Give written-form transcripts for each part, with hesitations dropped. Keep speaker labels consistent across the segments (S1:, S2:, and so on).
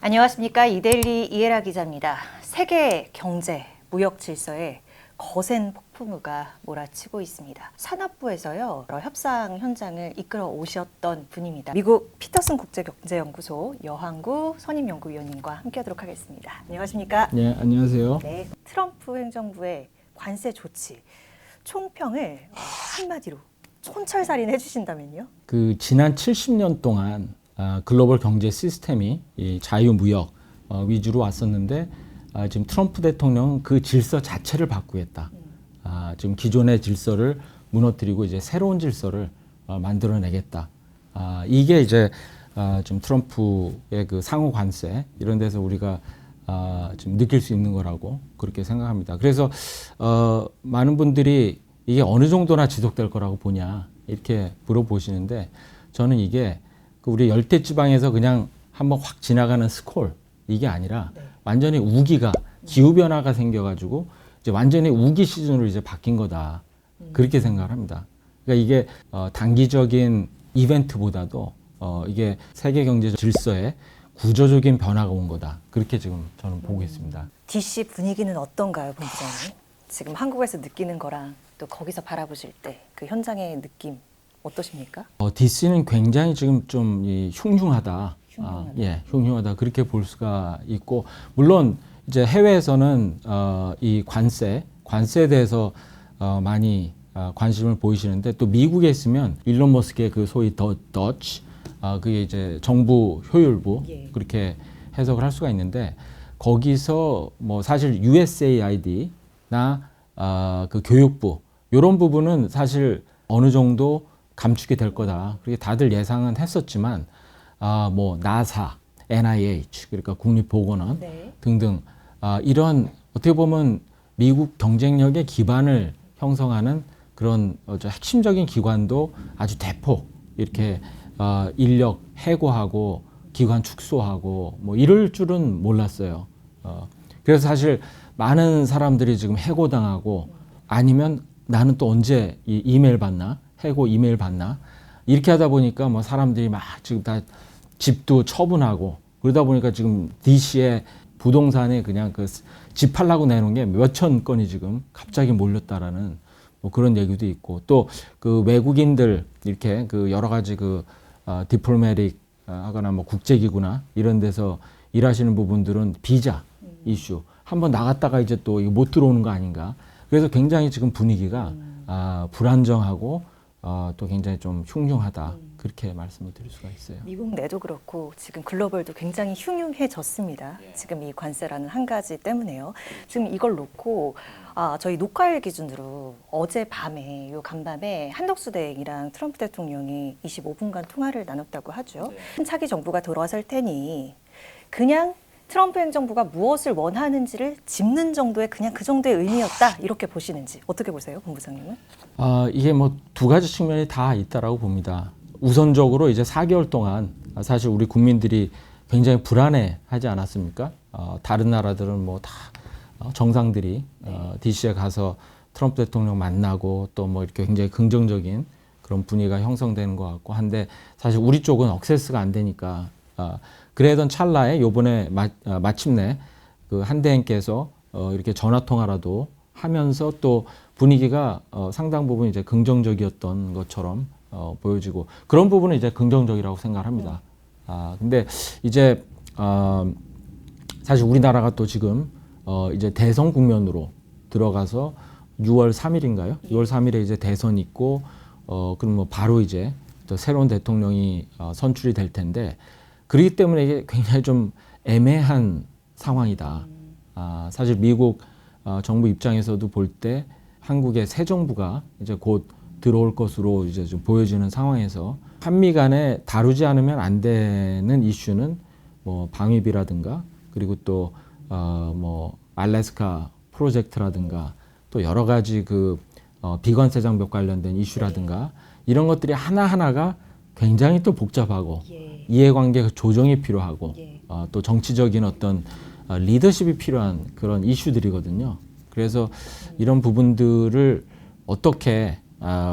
S1: 안녕하십니까. 이데일리 이해라 기자입니다. 세계 경제, 무역 질서에 거센 폭풍우가 몰아치고 있습니다. 산업부에서요, 여러 협상 현장을 이끌어 오셨던 분입니다. 미국 피터슨 국제경제연구소 여항구 선임연구위원님과 함께하도록 하겠습니다. 안녕하십니까?
S2: 네, 안녕하세요.
S1: 네, 트럼프 행정부의 관세 조치 총평을 한마디로 촌철살인 해주신다면요?
S2: 지난 70년 동안 글로벌 경제 시스템이 이 자유무역 위주로 왔었는데 지금 트럼프 대통령은 그 질서 자체를 바꾸겠다. 지금 기존의 질서를 무너뜨리고 이제 새로운 질서를 만들어내겠다. 이게 이제 좀 트럼프의 그 상호 관세 이런 데서 우리가 지금 느낄 수 있는 거라고 그렇게 생각합니다. 그래서 많은 분들이 이게 어느 정도나 지속될 거라고 보냐 이렇게 물어보시는데 저는 이게 우리 열대지방에서 그냥 한번 확 지나가는 스콜 이게 아니라 완전히 우기가 기후변화가 생겨가지고 이제 완전히 우기 시즌으로 이제 바뀐 거다 그렇게 생각을 합니다. 그러니까 이게 단기적인 이벤트보다도 이게 세계 경제 질서에 구조적인 변화가 온 거다 그렇게 지금 저는 보고 있습니다.
S1: DC 분위기는 어떤가요, 본부장님? 지금 한국에서 느끼는 거랑 또 거기서 바라보실 때 그 현장의 느낌 어떠십니까?
S2: DC는 굉장히 지금 좀 흉흉하다.
S1: 흉흉하다.
S2: 흉흉하다 그렇게 볼 수가 있고 물론 이제 해외에서는 이 관세에 대해서 많이 관심을 보이시는데 또 미국에 있으면 일론 머스크의 그 소위 더치 그게 이제 정부 효율부 그렇게 해석을 할 수가 있는데 거기서 뭐 사실 USAID나 그 교육부 이런 부분은 사실 어느 정도 감축이 될 거다. 그렇게 다들 예상은 했었지만 뭐 나사, NIH 그러니까 국립보건원 등등 이런 어떻게 보면 미국 경쟁력의 기반을 형성하는 그런 핵심적인 기관도 아주 대폭 이렇게 인력 해고하고 기관 축소하고 뭐 이럴 줄은 몰랐어요. 그래서 사실 많은 사람들이 지금 해고당하고 아니면 나는 또 언제 이 이메일 받나? 해고 이메일 받나? 이렇게 하다 보니까 뭐 사람들이 막 지금 다 집도 처분하고 그러다 보니까 지금 DC의 부동산에 그냥 그 집 팔라고 내놓은 게 몇천 건이 지금 갑자기 몰렸다라는 뭐 그런 얘기도 있고 또 그 외국인들 이렇게 그 여러 가지 그 디플로매틱 하거나 뭐 국제기구나 이런 데서 일하시는 부분들은 비자 이슈 한번 나갔다가 이제 또 못 들어오는 거 아닌가. 그래서 굉장히 지금 분위기가 불안정하고 또 굉장히 좀 흉흉하다 그렇게 말씀을 드릴 수가 있어요.
S1: 미국 내도 그렇고 지금 글로벌도 굉장히 흉흉해졌습니다. 지금 이 관세라는 한 가지 때문에요. 지금 이걸 놓고 저희 녹화일 기준으로 어제 밤에 요 간밤에 한덕수 대행이랑 트럼프 대통령이 25분간 통화를 나눴다고 하죠. 차기 정부가 돌아설 테니 그냥 트럼프 행정부가 무엇을 원하는지를 짚는 정도의 그냥 그 정도의 의미였다 이렇게 보시는지 어떻게 보세요, 본부장님은?
S2: 이게 뭐 두 가지 측면이 다 있다라고 봅니다. 우선적으로 이제 4개월 동안 사실 우리 국민들이 굉장히 불안해하지 않았습니까? 다른 나라들은 뭐 다 정상들이 DC에 가서 트럼프 대통령 만나고 또 뭐 이렇게 굉장히 긍정적인 그런 분위기가 형성되는 것 같고 한데 사실 우리 쪽은 억세스가 안 되니까 그러던 찰나에 요번에 마침내 그 한 대행께서 이렇게 전화 통화라도 하면서 또 분위기가 상당 부분 이제 긍정적이었던 것처럼 보여지고 그런 부분은 이제 긍정적이라고 생각을 합니다. 근데 이제 사실 우리나라가 또 지금 이제 대선 국면으로 들어가서 6월 3일인가요? 6월 3일에 이제 대선이 있고 그럼 뭐 바로 이제 또 새로운 대통령이 선출이 될 텐데 그렇기 때문에 이게 굉장히 좀 애매한 상황이다. 사실 미국 정부 입장에서도 볼 때 한국의 새 정부가 이제 곧 들어올 것으로 이제 좀 보여지는 상황에서 한미 간에 다루지 않으면 안 되는 이슈는 뭐 방위비라든가 그리고 또 뭐 알래스카 프로젝트라든가 또 여러 가지 그 비관세 장벽 관련된 이슈라든가 이런 것들이 하나하나가 굉장히 또 복잡하고 이해관계 조정이 필요하고 또 정치적인 어떤 리더십이 필요한 그런 이슈들이거든요. 그래서 이런 부분들을 어떻게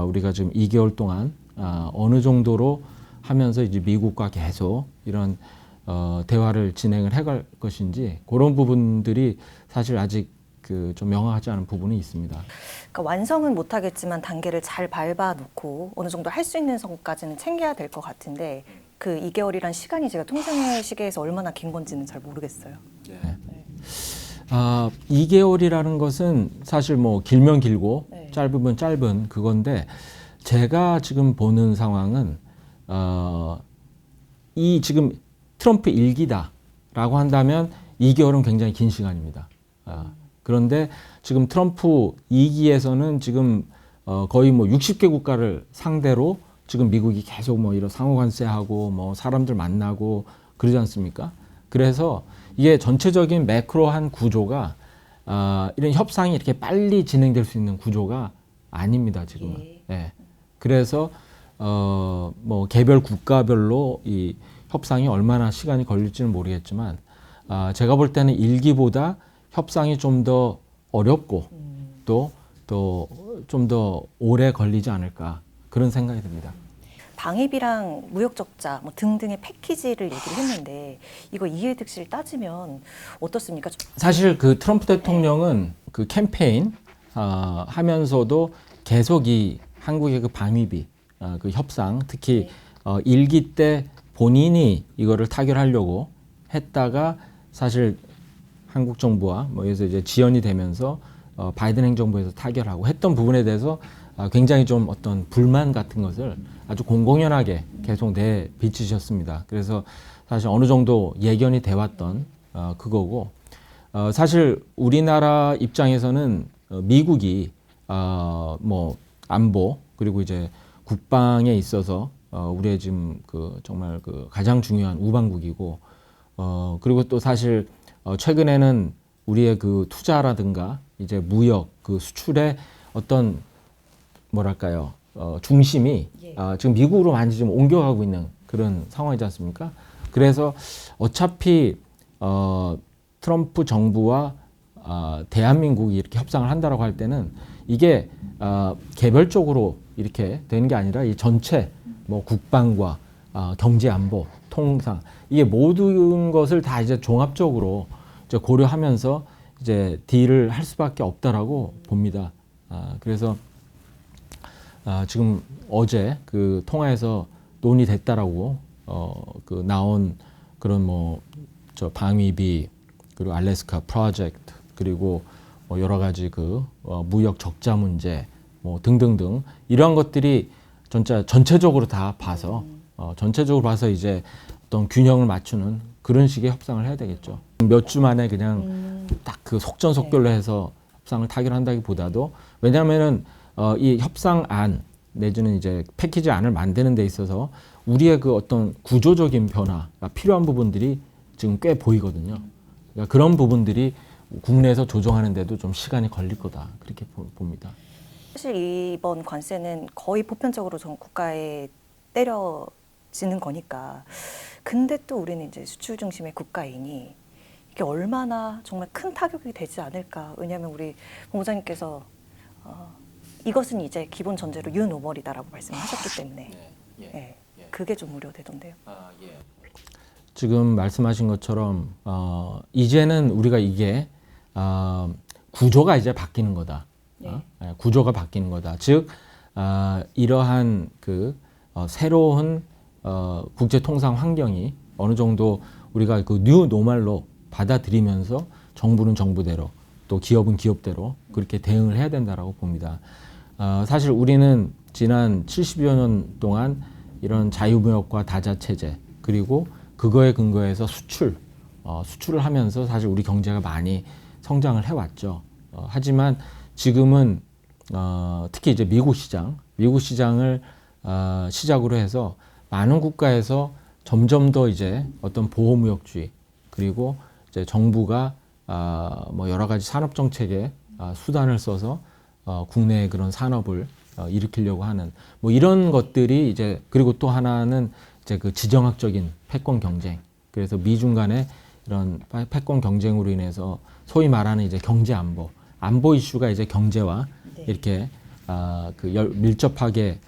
S2: 우리가 지금 2개월 동안 어느 정도로 하면서 이제 미국과 계속 이런 대화를 진행을 해갈 것인지 그런 부분들이 사실 아직 그 좀 명확하지 않은 부분이 있습니다.
S1: 그러니까 완성은 못하겠지만 단계를 잘 밟아놓고 어느 정도 할 수 있는 선까지는 챙겨야 될 것 같은데 그 2개월이란 시간이 제가 통상의 시계에서 얼마나 긴 건지는 잘 모르겠어요.
S2: 2개월이라는 것은 사실 뭐 길면 길고
S1: 네.
S2: 짧으면 짧은 그건데 제가 지금 보는 상황은 이 지금 트럼프 일기다라고 한다면 2개월은 굉장히 긴 시간입니다. 그런데 지금 트럼프 2기에서는 지금 거의 뭐 60개 국가를 상대로 지금 미국이 계속 뭐 이런 상호관세하고 뭐 사람들 만나고 그러지 않습니까? 그래서 이게 전체적인 매크로한 구조가 이런 협상이 이렇게 빨리 진행될 수 있는 구조가 아닙니다, 지금은. 예. 그래서 뭐 개별 국가별로 이 협상이 얼마나 시간이 걸릴지는 모르겠지만 제가 볼 때는 일기보다 협상이 좀 더 어렵고 또 좀 더 오래 걸리지 않을까 그런 생각이 듭니다.
S1: 방위비랑 무역 적자 뭐 등등의 패키지를 얘기를 했는데 이거 이해득실 따지면 어떻습니까?
S2: 사실 그 트럼프 대통령은 그 캠페인 하면서도 계속 이 한국의 그 방위비 그 협상 특히 일기 때 본인이 이거를 타결하려고 했다가 사실 한국 정부와 뭐 여기서 이제 지연이 되면서 바이든 행정부에서 타결하고 했던 부분에 대해서 굉장히 좀 어떤 불만 같은 것을 아주 공공연하게 계속 내비치셨습니다. 그래서 사실 어느 정도 예견이 돼 왔던 그거고 사실 우리나라 입장에서는 미국이 뭐 안보 그리고 이제 국방에 있어서 우리의 지금 그 정말 그 가장 중요한 우방국이고 그리고 또 사실 최근에는 우리의 그 투자라든가 이제 무역 그 수출의 어떤 뭐랄까요 중심이 지금 미국으로 많이 좀 옮겨가고 있는 그런 상황이지 않습니까? 그래서 어차피 트럼프 정부와 대한민국이 이렇게 협상을 한다라고 할 때는 이게 개별적으로 이렇게 되는 게 아니라 이 전체 뭐 국방과 경제 안보, 통상 이게 모든 것을 다 이제 종합적으로 이제 고려하면서 이제 딜을 할 수밖에 없다라고 봅니다. 그래서 지금 어제 그 통화에서 논의됐다라고 그 나온 그런 뭐 저 방위비 그리고 알래스카 프로젝트 그리고 뭐 여러 가지 그 무역 적자 문제 뭐 등등등 이러한 것들이 전체적으로 다 봐서 전체적으로 봐서 이제 어떤 균형을 맞추는 그런 식의 협상을 해야 되겠죠. 몇 주 만에 그냥 딱 그 속전속결로 해서 협상을 타결한다기보다도 왜냐하면은 이 협상안 내지는 이제 패키지 안을 만드는 데 있어서 우리의 그 어떤 구조적인 변화가 필요한 부분들이 지금 꽤 보이거든요. 그러니까 그런 부분들이 국내에서 조정하는 데도 좀 시간이 걸릴 거다 그렇게 봅니다.
S1: 사실 이번 관세는 거의 보편적으로 전 국가에 때려지는 거니까. 근데 또 우리는 이제 수출 중심의 국가이니 이게 얼마나 정말 큰 타격이 되지 않을까. 왜냐하면 우리 본부장님께서 이것은 이제 기본 전제로 유노멀이다라고 말씀하셨기 때문에 그게 좀 우려되던데요.
S2: 지금 말씀하신 것처럼 이제는 우리가 이게 구조가 이제 바뀌는 거다. 구조가 바뀌는 거다. 즉 이러한 그 새로운 국제 통상 환경이 어느 정도 우리가 그 뉴 노멀로 받아들이면서 정부는 정부대로 또 기업은 기업대로 그렇게 대응을 해야 된다라고 봅니다. 사실 우리는 지난 70여 년 동안 이런 자유무역과 다자체제 그리고 그거에 근거해서 수출을 하면서 사실 우리 경제가 많이 성장을 해왔죠. 하지만 지금은 특히 이제 미국 시장을 시작으로 해서 많은 국가에서 점점 더 이제 어떤 보호무역주의 그리고 이제 정부가 뭐 여러 가지 산업 정책의 수단을 써서 국내의 그런 산업을 일으키려고 하는 뭐 이런 것들이 이제 그리고 또 하나는 이제 그 지정학적인 패권 경쟁. 그래서 미중 간의 이런 패권 경쟁으로 인해서 소위 말하는 이제 경제 안보 이슈가 이제 경제와 이렇게 밀접하게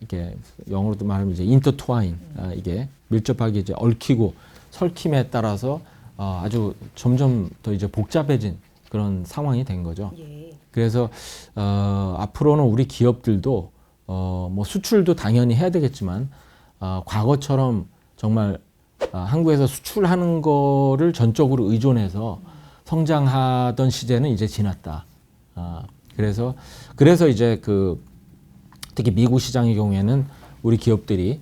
S2: 이게 영어로도 말하면 이제 인터트와인 이게 밀접하게 이제 얽히고 설킴에 따라서 아주 점점 더 이제 복잡해진 그런 상황이 된 거죠.
S1: 예.
S2: 그래서 앞으로는 우리 기업들도 뭐 수출도 당연히 해야 되겠지만 과거처럼 정말 한국에서 수출하는 거를 전적으로 의존해서 성장하던 시대는 이제 지났다. 그래서 이제 특히 미국 시장의 경우에는 우리 기업들이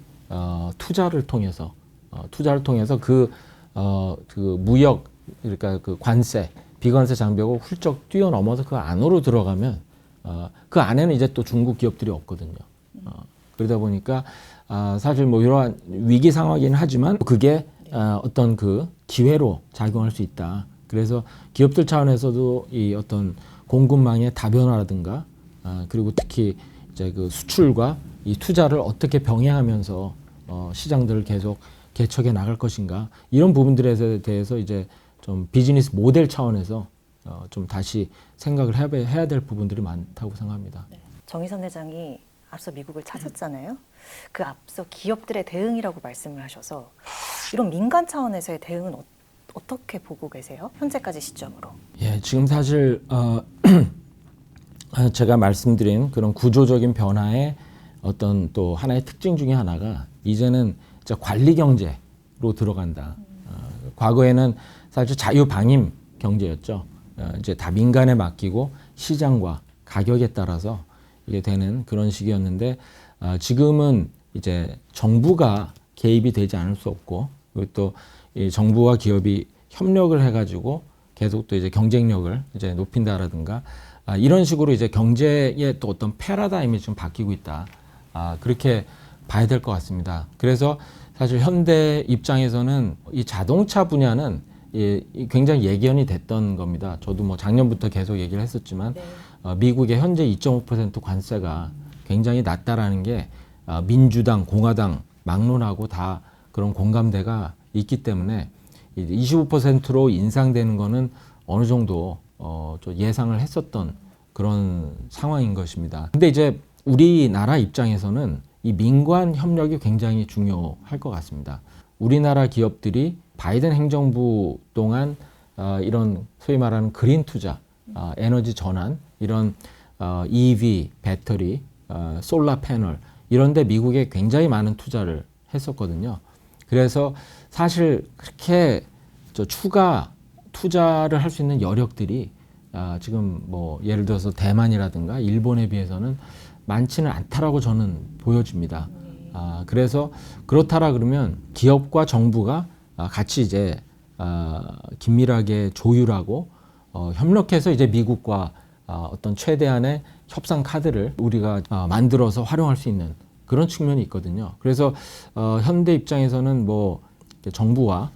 S2: 투자를 통해서 그 무역 그러니까 그 관세 비관세 장벽을 훌쩍 뛰어넘어서 그 안으로 들어가면 그 안에는 이제 또 중국 기업들이 없거든요. 그러다 보니까 사실 뭐 이러한 위기 상황이긴 하지만 그게 어떤 그 기회로 작용할 수 있다. 그래서 기업들 차원에서도 이 어떤 공급망의 다변화라든가 그리고 특히 이제 그 수출과 이 투자를 어떻게 병행하면서 시장들을 계속 개척해 나갈 것인가 이런 부분들에 대해서 이제 좀 비즈니스 모델 차원에서 좀 다시 생각을 해야 될 부분들이 많다고 생각합니다.
S1: 네. 정의선 회장이 앞서 미국을 찾았잖아요. 그 앞서 기업들의 대응이라고 말씀을 하셔서 이런 민간 차원에서의 대응은 어떻게 보고 계세요? 현재까지 시점으로.
S2: 예, 지금 사실 제가 말씀드린 그런 구조적인 변화의 어떤 또 하나의 특징 중에 하나가 이제는 이제 관리 경제로 들어간다. 과거에는 사실 자유방임 경제였죠. 이제 다 민간에 맡기고 시장과 가격에 따라서 이게 되는 그런 식이었는데 지금은 이제 정부가 개입이 되지 않을 수 없고 그리고 또 이 정부와 기업이 협력을 해가지고 계속 또 이제 경쟁력을 이제 높인다라든가 이런 식으로 이제 경제의 또 어떤 패러다임이 좀 바뀌고 있다. 그렇게 봐야 될 것 같습니다. 그래서 사실 현대 입장에서는 이 자동차 분야는 굉장히 예견이 됐던 겁니다. 저도 뭐 작년부터 계속 얘기를 했었지만
S1: 네.
S2: 미국의 현재 2.5% 관세가 굉장히 낮다라는 게 민주당, 공화당 막론하고 다 그런 공감대가 있기 때문에 25%로 인상되는 거는 어느 정도 좀 예상을 했었던 그런 상황인 것입니다. 근데 이제 우리나라 입장에서는 이 민관 협력이 굉장히 중요할 것 같습니다. 우리나라 기업들이 바이든 행정부 동안 이런 소위 말하는 그린 투자, 에너지 전환, 이런 EV, 배터리, 솔라 패널 이런 데 미국에 굉장히 많은 투자를 했었거든요. 그래서 사실 그렇게 추가 투자를 할 수 있는 여력들이 지금 뭐 예를 들어서 대만이라든가 일본에 비해서는 많지는 않다라고 저는 보여집니다. 그래서 그렇다라 그러면 기업과 정부가 같이 이제 긴밀하게 조율하고 협력해서 이제 미국과 어떤 최대한의 협상 카드를 우리가 만들어서 활용할 수 있는 그런 측면이 있거든요. 그래서 현대 입장에서는 뭐 정부와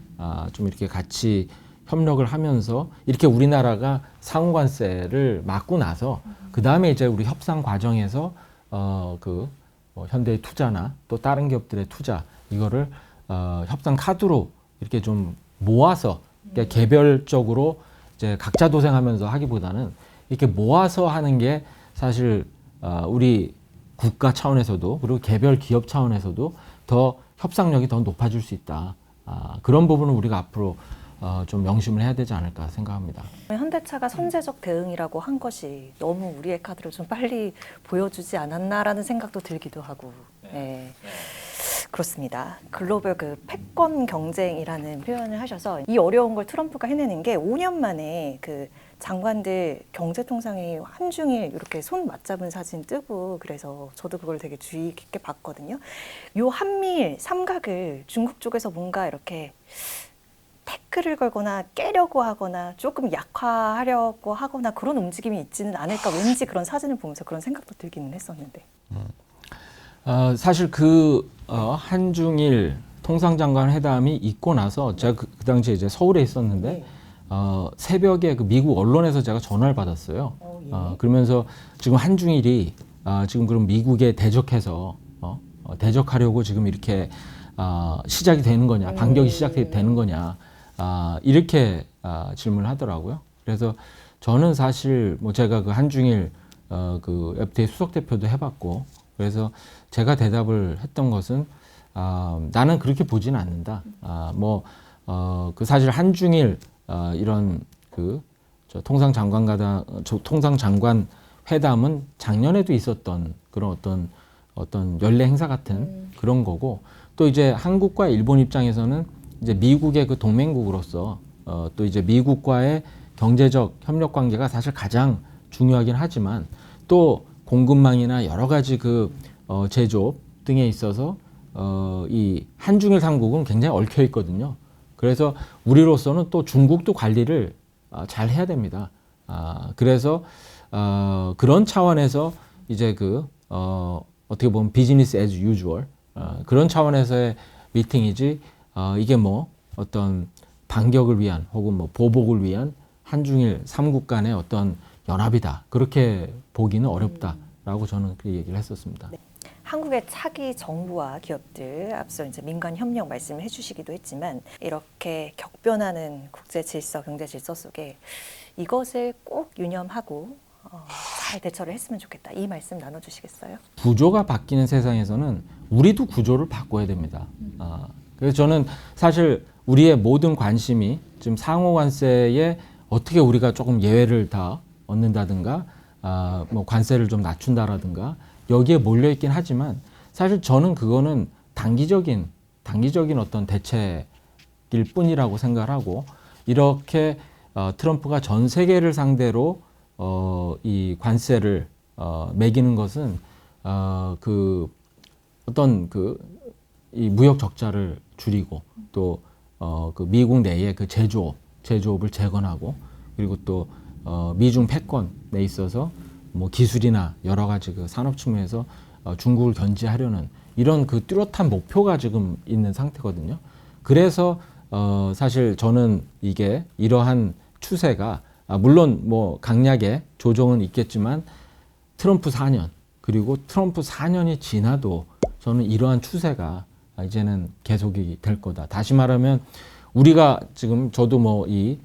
S2: 좀 이렇게 같이 협력을 하면서 이렇게 우리나라가 상호관세를 막고 나서 그 다음에 이제 우리 협상 과정에서 뭐 현대의 투자나 또 다른 기업들의 투자 이거를 협상 카드로 이렇게 좀 모아서 그러니까 개별적으로 이제 각자 도생하면서 하기보다는 이렇게 모아서 하는 게 사실 우리 국가 차원에서도 그리고 개별 기업 차원에서도 더 협상력이 더 높아질 수 있다. 그런 부분은 우리가 앞으로 좀 명심을 해야 되지 않을까 생각합니다.
S1: 현대차가 선제적 대응이라고 한 것이 너무 우리의 카드를 좀 빨리 보여주지 않았나라는 생각도 들기도 하고. 네. 그렇습니다. 글로벌 그 패권 경쟁이라는 표현을 하셔서 이 어려운 걸 트럼프가 해내는 게 5년 만에 그 장관들 경제통상회의 한중일 이렇게 손 맞잡은 사진 뜨고 그래서 저도 그걸 되게 주의 깊게 봤거든요. 요 한미일 삼각을 중국 쪽에서 뭔가 이렇게 태클을 걸거나 깨려고 하거나 조금 약화하려고 하거나 그런 움직임이 있지는 않을까 왠지 그런 사진을 보면서 그런 생각도 들기는 했었는데.
S2: 사실 한중일 통상장관 회담이 있고 나서 제가 그 당시에 이제 서울에 있었는데
S1: 네.
S2: 새벽에 그 미국 언론에서 제가 전화를 받았어요.
S1: 예.
S2: 그러면서 지금 한중일이 지금 그럼 미국에 대적해서 대적하려고 지금 이렇게 시작이 되는 거냐, 반격이 시작이 되는 거냐, 이렇게 질문을 하더라고요. 그래서 저는 사실 뭐 제가 그 한중일 그 FTA 수석 대표도 해봤고, 그래서 제가 대답을 했던 것은 나는 그렇게 보지는 않는다. 그 사실 한중일 이런 저 통상장관 회담은 작년에도 있었던 그런 어떤 연례 행사 같은 그런 거고, 또 이제 한국과 일본 입장에서는 이제 미국의 그 동맹국으로서 또 이제 미국과의 경제적 협력 관계가 사실 가장 중요하긴 하지만, 또 공급망이나 여러 가지 제조업 등에 있어서 이 한중일 삼국은 굉장히 얽혀 있거든요. 그래서 우리로서는 또 중국도 관리를 잘 해야 됩니다. 그래서 그런 차원에서 이제 어떻게 보면 비즈니스 as usual 그런 차원에서의 미팅이지, 이게 뭐 어떤 반격을 위한 혹은 뭐 보복을 위한 한중일 삼국 간의 어떤 연합이다, 그렇게 보기는 어렵다라고 저는 그 얘기를 했었습니다.
S1: 네. 한국의 차기 정부와 기업들, 앞서 이제 민간 협력 말씀을 해주시기도 했지만, 이렇게 격변하는 국제 질서, 경제 질서 속에 이것을 꼭 유념하고 잘 대처를 했으면 좋겠다, 이 말씀 나눠주시겠어요?
S2: 구조가 바뀌는 세상에서는 우리도 구조를 바꿔야 됩니다. 그래서 저는 사실 우리의 모든 관심이 지금 상호 관세에 어떻게 우리가 조금 예외를 다 얻는다든가, 뭐 관세를 좀 낮춘다라든가 여기에 몰려 있긴 하지만, 사실 저는 그거는 단기적인 어떤 대책일 뿐이라고 생각을 하고, 이렇게 트럼프가 전 세계를 상대로 이 관세를 매기는 것은 이 무역 적자를 줄이고, 또 그 미국 내의 그 제조업을 재건하고, 그리고 또 미중 패권에 있어서 뭐 기술이나 여러 가지 그 산업 측면에서 중국을 견제하려는 이런 그 뚜렷한 목표가 지금 있는 상태거든요. 그래서 사실 저는 이게 이러한 추세가 물론 뭐 강약의 조정은 있겠지만, 트럼프 4년 그리고 트럼프 4년이 지나도 저는 이러한 추세가 이제는 계속이 될 거다. 다시 말하면 우리가 지금, 저도 뭐 이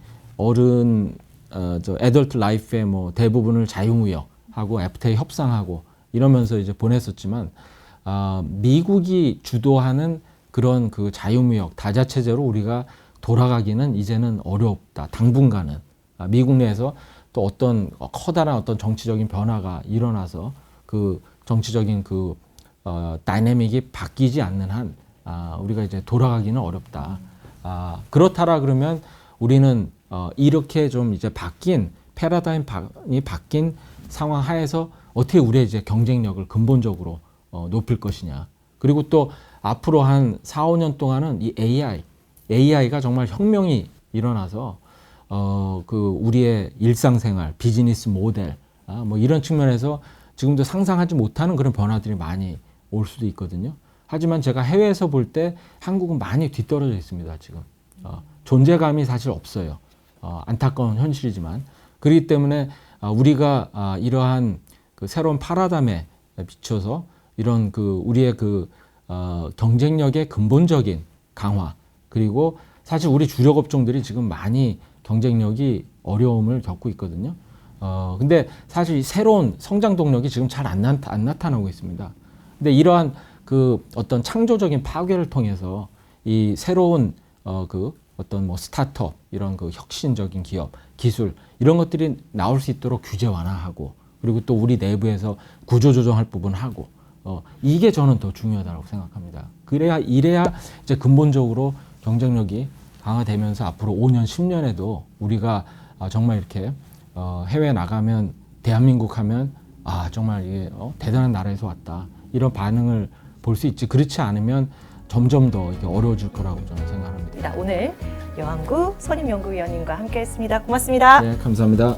S2: 애덜트 라이프의 뭐 대부분을 자유무역하고 FTA 협상하고 이러면서 이제 보냈었지만, 미국이 주도하는 그런 그 자유무역 다자체제로 우리가 돌아가기는 이제는 어렵다. 당분간은 미국 내에서 또 어떤 커다란 어떤 정치적인 변화가 일어나서 그 정치적인 다이내믹이 바뀌지 않는 한 우리가 이제 돌아가기는 어렵다. 그렇다라 그러면 우리는 이렇게 좀 이제 패러다임이 바뀐 상황 하에서 어떻게 우리의 이제 경쟁력을 근본적으로 높일 것이냐. 그리고 또 앞으로 한 4, 5년 동안은 이 AI가 정말 혁명이 일어나서 우리의 일상생활, 비즈니스 모델, 뭐 이런 측면에서 지금도 상상하지 못하는 그런 변화들이 많이 올 수도 있거든요. 하지만 제가 해외에서 볼 때 한국은 많이 뒤떨어져 있습니다, 지금. 존재감이 사실 없어요. 안타까운 현실이지만. 그렇기 때문에 우리가 이러한 그 새로운 파라다임에 비춰서 이런 우리의 경쟁력의 근본적인 강화, 그리고 사실 우리 주력 업종들이 지금 많이 경쟁력이 어려움을 겪고 있거든요. 근데 사실 이 새로운 성장 동력이 지금 잘 안 나타나고 있습니다. 근데 이러한 어떤 창조적인 파괴를 통해서 이 새로운 어떤 뭐 스타트업, 이런 혁신적인 기업, 기술, 이런 것들이 나올 수 있도록 규제 완화하고, 그리고 또 우리 내부에서 구조 조정할 부분을 하고, 이게 저는 더 중요하다고 생각합니다. 이래야 이제 근본적으로 경쟁력이 강화되면서 앞으로 5년, 10년에도 우리가 정말 이렇게 해외 나가면, 대한민국 하면 정말 이게 대단한 나라에서 왔다, 이런 반응을 볼 수 있지. 그렇지 않으면 점점 더 이게 어려워질 거라고 저는 생각합니다.
S1: 오늘 여한구 선임연구위원님과 함께했습니다. 고맙습니다.
S2: 네, 감사합니다.